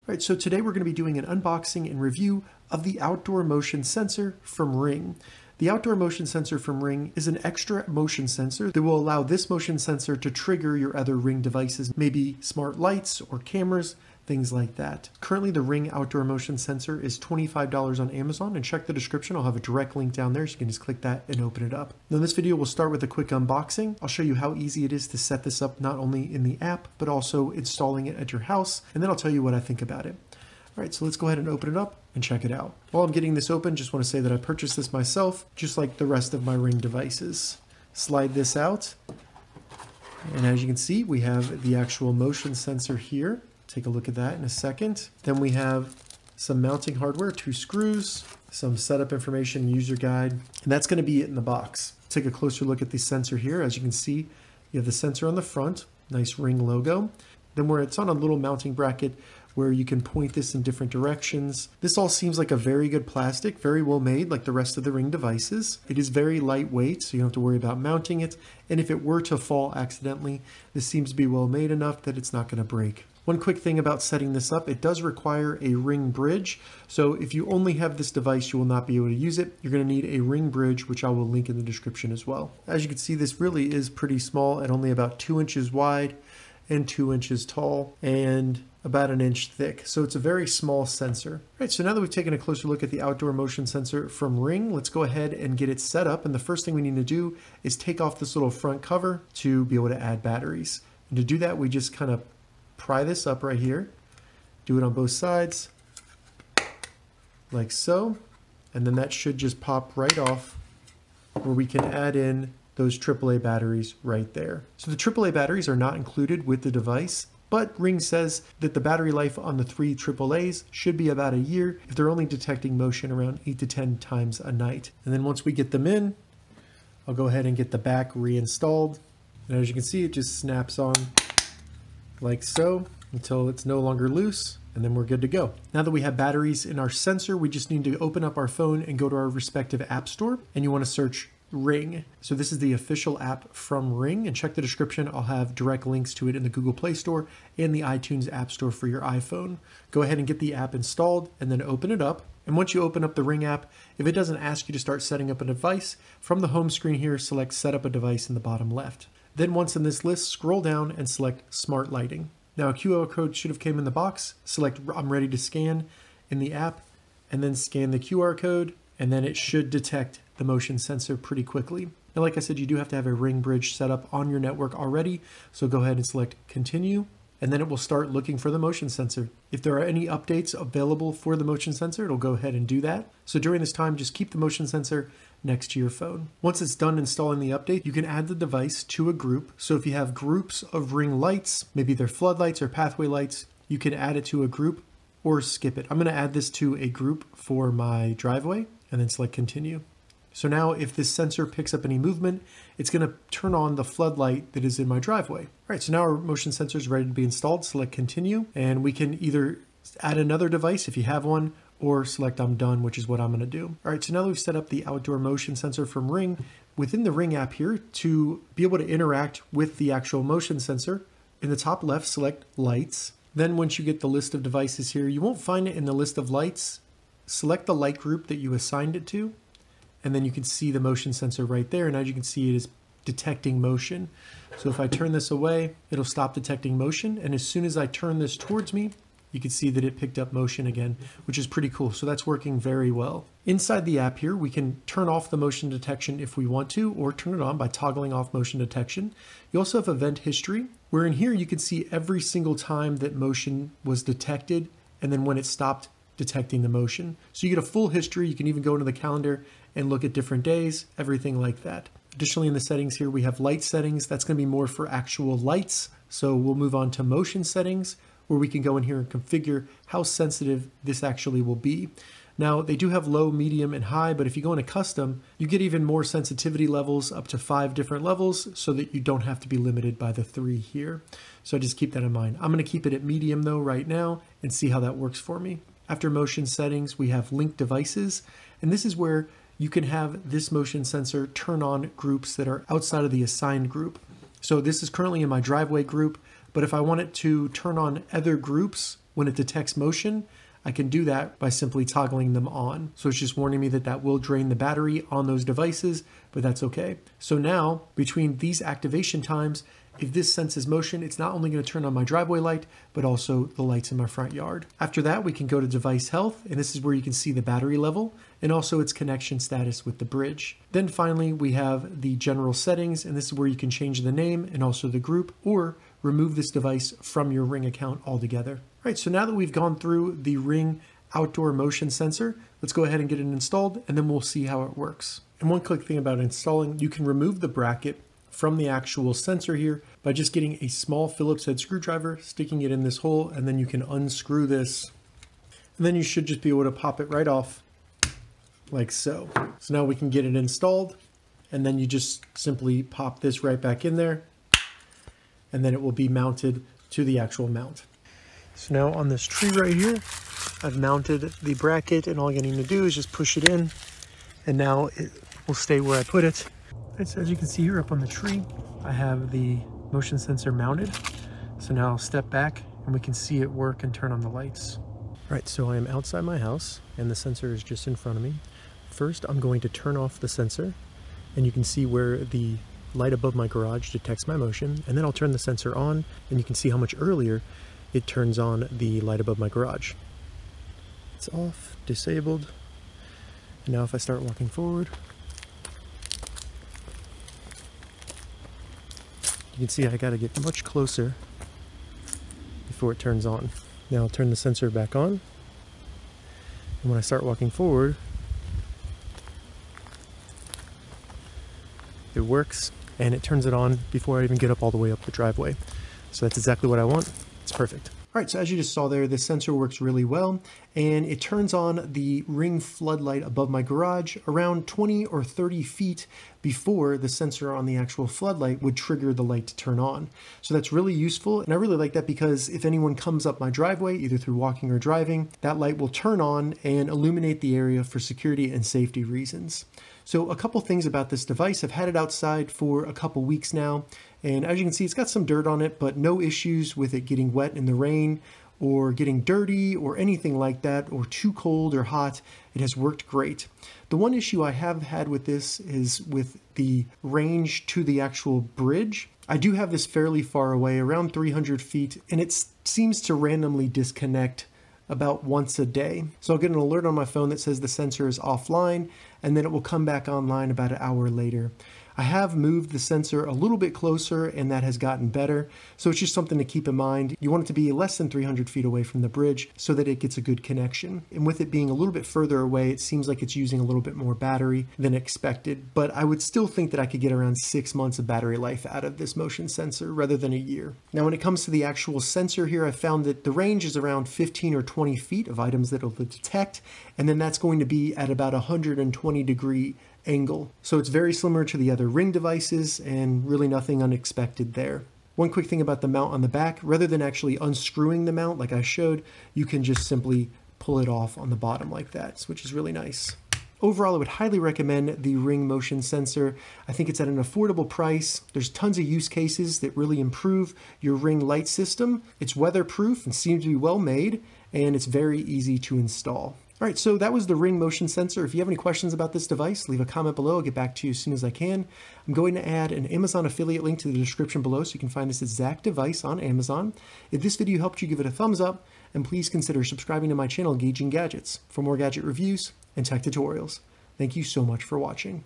All right, so today we're going to be doing an unboxing and review of the outdoor motion sensor from Ring. The outdoor motion sensor from Ring is an extra motion sensor that will allow this motion sensor to trigger your other Ring devices, maybe smart lights or cameras, things like that. Currently, the Ring outdoor motion sensor is $25 on Amazon, and check the description. I'll have a direct link down there so you can just click that and open it up. Now, in this video, we'll start with a quick unboxing. I'll show you how easy it is to set this up, not only in the app, but also installing it at your house, and then I'll tell you what I think about it. All right, so let's go ahead and open it up and check it out. While I'm getting this open, just want to say that I purchased this myself, just like the rest of my Ring devices. Slide this out, and as you can see, we have the actual motion sensor here. Take a look at that in a second. Then we have some mounting hardware, 2 screws, some setup information, user guide, and that's going to be it in the box. Take a closer look at the sensor here. As you can see, you have the sensor on the front, nice Ring logo. Then where it's on a little mounting bracket where you can point this in different directions. This all seems like a very good plastic, very well made, like the rest of the Ring devices. It is very lightweight, so you don't have to worry about mounting it. And if it were to fall accidentally, this seems to be well made enough that it's not going to break. One quick thing about setting this up, it does require a Ring bridge. So if you only have this device, you will not be able to use it. You're going to need a Ring bridge, which I will link in the description as well. As you can see, this really is pretty small at only about 2 inches wide and 2 inches tall and about 1 inch thick. So it's a very small sensor. All right, so now that we've taken a closer look at the outdoor motion sensor from Ring, let's go ahead and get it set up. And the first thing we need to do is take off this little front cover to be able to add batteries. And to do that, we just kind of pry this up right here. Do it on both sides, like so. And then that should just pop right off, where we can add in those AAA batteries right there. So the AAA batteries are not included with the device, but Ring says that the battery life on the 3 AAAs should be about a year if they're only detecting motion around 8 to 10 times a night. And then once we get them in, I'll go ahead and get the back reinstalled. And as you can see, it just snaps on like so until it's no longer loose, and then we're good to go. Now that we have batteries in our sensor, we just need to open up our phone and go to our respective app store, and you want to search Ring. So this is the official app from Ring, and check the description. I'll have direct links to it in the Google Play Store and the iTunes App Store for your iPhone. Go ahead and get the app installed and then open it up. And once you open up the Ring app, if it doesn't ask you to start setting up a device, from the home screen here, select Set Up a Device in the bottom left. Then once in this list, scroll down and select Smart Lighting. Now a QR code should have came in the box. Select I'm ready to scan in the app, and then scan the QR code, and then it should detect the motion sensor pretty quickly. Now, like I said, you do have to have a Ring bridge set up on your network already, so go ahead and select Continue, and then it will start looking for the motion sensor. If there are any updates available for the motion sensor, it'll go ahead and do that. So during this time, just keep the motion sensor next to your phone. Once it's done installing the update, you can add the device to a group. So if you have groups of Ring lights, maybe they're floodlights or pathway lights, you can add it to a group or skip it. I'm going to add this to a group for my driveway and then select Continue. So now if this sensor picks up any movement, it's going to turn on the floodlight that is in my driveway. All right, so now our motion sensor is ready to be installed. Select Continue, and we can either add another device if you have one, or select I'm done, which is what I'm going to do. All right, so now that we've set up the outdoor motion sensor from Ring, within the Ring app here, to be able to interact with the actual motion sensor, in the top left, select Lights. Then once you get the list of devices here, you won't find it in the list of lights. Select the light group that you assigned it to, and then you can see the motion sensor right there. And as you can see, it is detecting motion. So if I turn this away, it'll stop detecting motion. And as soon as I turn this towards me, you can see that it picked up motion again, which is pretty cool. So that's working very well. Inside the app here, we can turn off the motion detection if we want to, or turn it on by toggling off motion detection. You also have event history, where in here you can see every single time that motion was detected, and then when it stopped detecting the motion. So you get a full history. You can even go into the calendar and look at different days, everything like that. Additionally, in the settings here, we have light settings. That's going to be more for actual lights. So we'll move on to motion settings, where we can go in here and configure how sensitive this actually will be. Now, they do have low, medium, and high, but if you go into custom, you get even more sensitivity levels, up to 5 different levels, so that you don't have to be limited by the 3 here. So just keep that in mind. I'm going to keep it at medium though right now and see how that works for me. After motion settings, we have linked devices, and this is where you can have this motion sensor turn on groups that are outside of the assigned group. So this is currently in my driveway group, but if I want it to turn on other groups when it detects motion, I can do that by simply toggling them on. So it's just warning me that that will drain the battery on those devices, but that's okay. So now between these activation times, if this senses motion, it's not only going to turn on my driveway light, but also the lights in my front yard. After that, we can go to device health, and this is where you can see the battery level and also its connection status with the bridge. Then finally, we have the general settings, and this is where you can change the name and also the group, or remove this device from your Ring account altogether. All right, so now that we've gone through the Ring outdoor motion sensor, let's go ahead and get it installed, and then we'll see how it works. And one quick thing about installing, you can remove the bracket from the actual sensor here by just getting a small Phillips head screwdriver, sticking it in this hole, and then you can unscrew this. And then you should just be able to pop it right off like so. So now we can get it installed, and then you just simply pop this right back in there, and then it will be mounted to the actual mount. So now on this tree right here, I've mounted the bracket, and all I need to do is just push it in, and now it will stay where I put it. Right, so as you can see here up on the tree, I have the motion sensor mounted. So now I'll step back and we can see it work and turn on the lights. All right, so I am outside my house and the sensor is just in front of me. First, I'm going to turn off the sensor, and you can see where the light above my garage detects my motion, and then I'll turn the sensor on, and you can see how much earlier it turns on the light above my garage. It's off, disabled, and now if I start walking forward, you can see I gotta get much closer before it turns on. Now I'll turn the sensor back on, and when I start walking forward, it works, and it turns it on before I even get up all the way up the driveway. So that's exactly what I want. It's perfect. All right, so as you just saw there, this sensor works really well, and it turns on the Ring floodlight above my garage around 20 or 30 feet before the sensor on the actual floodlight would trigger the light to turn on. So that's really useful, and I really like that because if anyone comes up my driveway, either through walking or driving, that light will turn on and illuminate the area for security and safety reasons. So a couple things about this device. I've had it outside for a couple weeks now, and as you can see, it's got some dirt on it, but no issues with it getting wet in the rain or getting dirty or anything like that, or too cold or hot. It has worked great. The one issue I have had with this is with the range to the actual bridge. I do have this fairly far away, around 300 feet, and it seems to randomly disconnect about once a day. So I'll get an alert on my phone that says the sensor is offline, and then it will come back online about an hour later. I have moved the sensor a little bit closer, and that has gotten better. So it's just something to keep in mind. You want it to be less than 300 feet away from the bridge so that it gets a good connection. And with it being a little bit further away, it seems like it's using a little bit more battery than expected. But I would still think that I could get around 6 months of battery life out of this motion sensor rather than a year. Now, when it comes to the actual sensor here, I found that the range is around 15 or 20 feet of items that it'll detect. And then that's going to be at about 120-degree angle. So it's very similar to the other Ring devices, and really nothing unexpected there. One quick thing about the mount on the back, rather than actually unscrewing the mount like I showed, you can just simply pull it off on the bottom like that, which is really nice. Overall, I would highly recommend the Ring motion sensor. I think it's at an affordable price. There's tons of use cases that really improve your Ring light system. It's weatherproof and seems to be well made, and it's very easy to install. All right, so that was the Ring motion sensor. If you have any questions about this device, leave a comment below. I'll get back to you as soon as I can. I'm going to add an Amazon affiliate link to the description below so you can find this exact device on Amazon. If this video helped you, give it a thumbs up, and please consider subscribing to my channel, Gauging Gadgets, for more gadget reviews and tech tutorials. Thank you so much for watching.